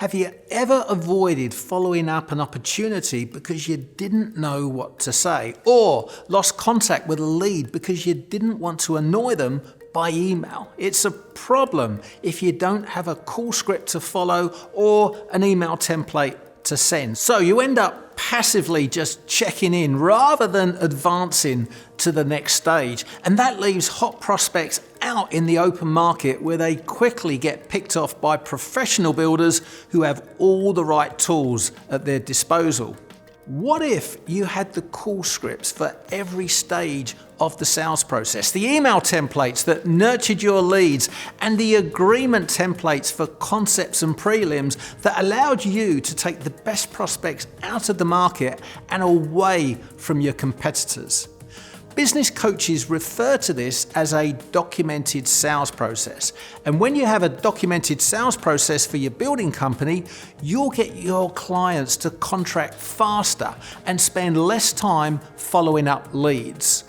Have you ever avoided following up an opportunity because you didn't know what to say, or lost contact with a lead because you didn't want to annoy them by email? It's a problem if you don't have a call script to follow or an email template to send. So you end up passively just checking in rather than advancing to the next stage. And that leaves hot prospects out in the open market where they quickly get picked off by professional builders who have all the right tools at their disposal. What if you had the call scripts for every stage of the sales process, the email templates that nurtured your leads, and the agreement templates for concepts and prelims that allowed you to take the best prospects out of the market and away from your competitors? Business coaches refer to this as a documented sales process. And when you have a documented sales process for your building company, you'll get your clients to contract faster and spend less time following up leads.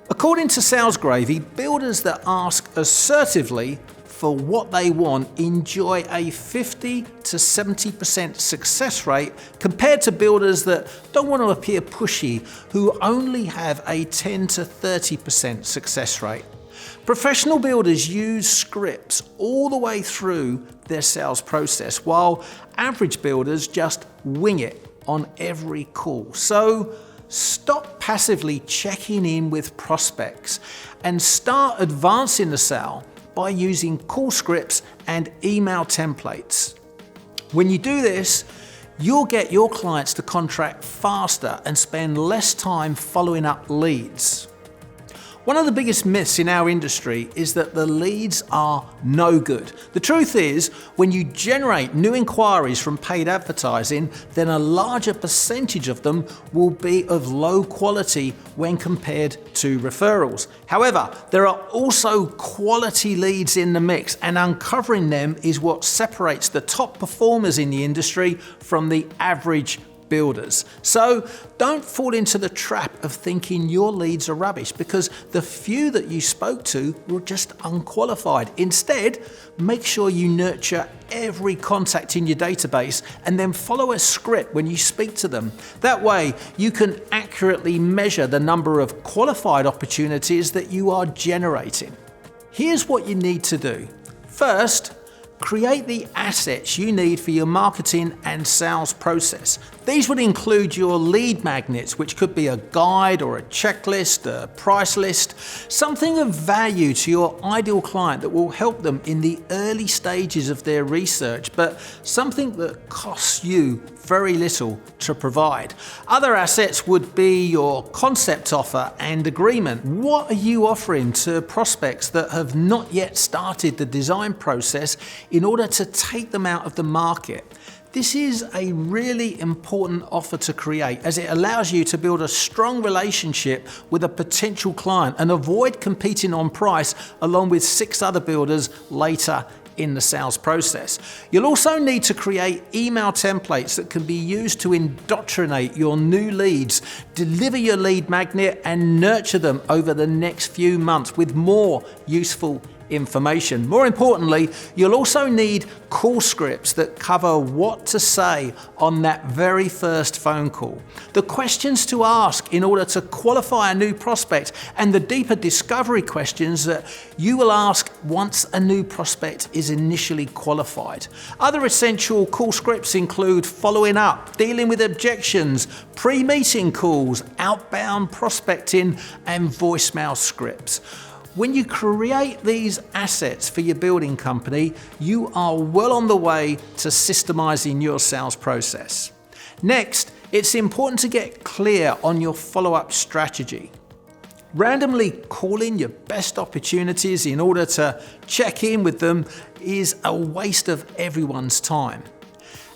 According to SalesGravy, builders that ask assertively for what they want enjoy a 50 to 70% success rate compared to builders that don't want to appear pushy, who only have a 10 to 30% success rate. Professional builders use scripts all the way through their sales process, while average builders just wing it on every call. So stop passively checking in with prospects and start advancing the sale by using call scripts and email templates. When you do this, you'll get your clients to contract faster and spend less time following up leads. One of the biggest myths in our industry is that the leads are no good. The truth is, when you generate new inquiries from paid advertising, then a larger percentage of them will be of low quality when compared to referrals. However, there are also quality leads in the mix, and uncovering them is what separates the top performers in the industry from the average builders. So don't fall into the trap of thinking your leads are rubbish because the few that you spoke to were just unqualified. Instead, make sure you nurture every contact in your database and then follow a script when you speak to them. That way, you can accurately measure the number of qualified opportunities that you are generating. Here's what you need to do. First, create the assets you need for your marketing and sales process. These would include your lead magnets, which could be a guide or a checklist, a price list, something of value to your ideal client that will help them in the early stages of their research, but something that costs you very little to provide. Other assets would be your concept offer and agreement. What are you offering to prospects that have not yet started the design process in order to take them out of the market? This is a really important offer to create, as it allows you to build a strong relationship with a potential client and avoid competing on price along with 6 other builders later in the sales process. You'll also need to create email templates that can be used to indoctrinate your new leads, deliver your lead magnet, and nurture them over the next few months with more useful information. More importantly, you'll also need call scripts that cover what to say on that very first phone call, the questions to ask in order to qualify a new prospect, and the deeper discovery questions that you will ask once a new prospect is initially qualified. Other essential call scripts include following up, dealing with objections, pre-meeting calls, outbound prospecting, and voicemail scripts. When you create these assets for your building company, you are well on the way to systemizing your sales process. Next, it's important to get clear on your follow-up strategy. Randomly calling your best opportunities in order to check in with them is a waste of everyone's time.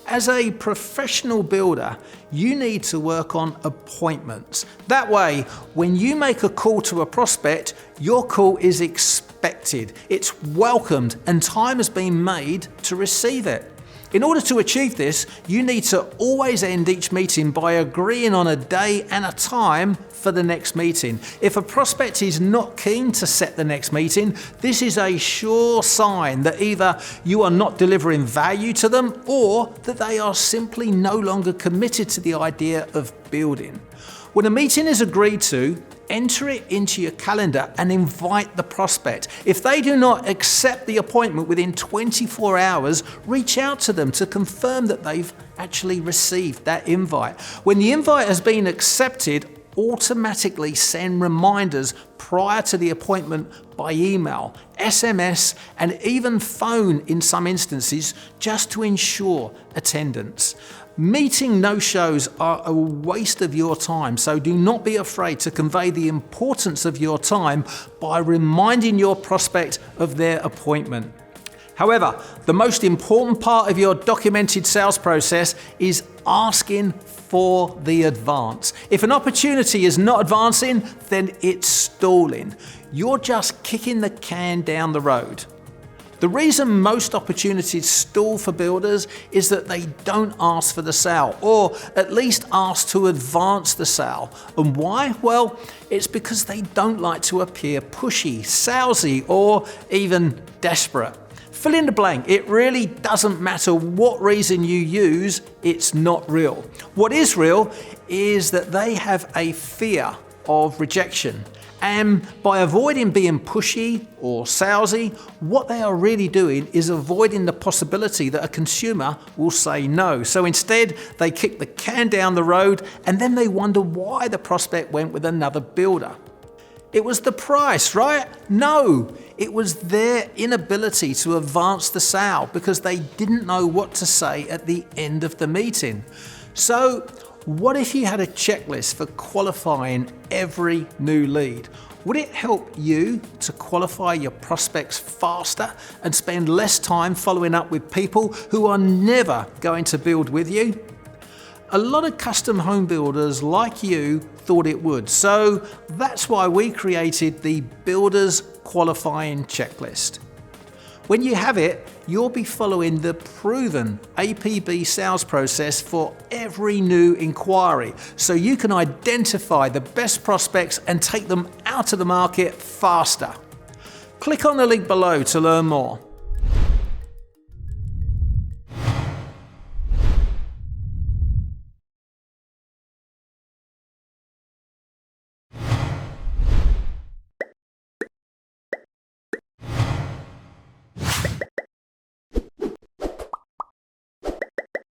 As a professional builder, you need to work on appointments. That way, when you make a call to a prospect, your call is expected, it's welcomed, and time has been made to receive it. In order to achieve this, you need to always end each meeting by agreeing on a day and a time for the next meeting. If a prospect is not keen to set the next meeting, this is a sure sign that either you are not delivering value to them or that they are simply no longer committed to the idea of building. When a meeting is agreed to, enter it into your calendar and invite the prospect. If they do not accept the appointment within 24 hours, reach out to them to confirm that they've actually received that invite. When the invite has been accepted, automatically send reminders prior to the appointment by email, SMS, and even phone in some instances, just to ensure attendance. Meeting no-shows are a waste of your time, so do not be afraid to convey the importance of your time by reminding your prospect of their appointment. However, the most important part of your documented sales process is asking for the advance. If an opportunity is not advancing, then it's stalling. You're just kicking the can down the road. The reason most opportunities stall for builders is that they don't ask for the sale, or at least ask to advance the sale. And why? Well, it's because they don't like to appear pushy, salesy, or even desperate. Fill in the blank. It really doesn't matter what reason you use, it's not real. What is real is that they have a fear of rejection. And by avoiding being pushy or salesy, what they are really doing is avoiding the possibility that a consumer will say no. So instead, they kick the can down the road and then they wonder why the prospect went with another builder. It was the price, right? No, it was their inability to advance the sale because they didn't know what to say at the end of the meeting. So, what if you had a checklist for qualifying every new lead? Would it help you to qualify your prospects faster and spend less time following up with people who are never going to build with you? A lot of custom home builders like you thought it would, so that's why we created the Builders Qualifying Checklist. When you have it, you'll be following the proven APB sales process for every new inquiry, so you can identify the best prospects and take them out of the market faster. Click on the link below to learn more.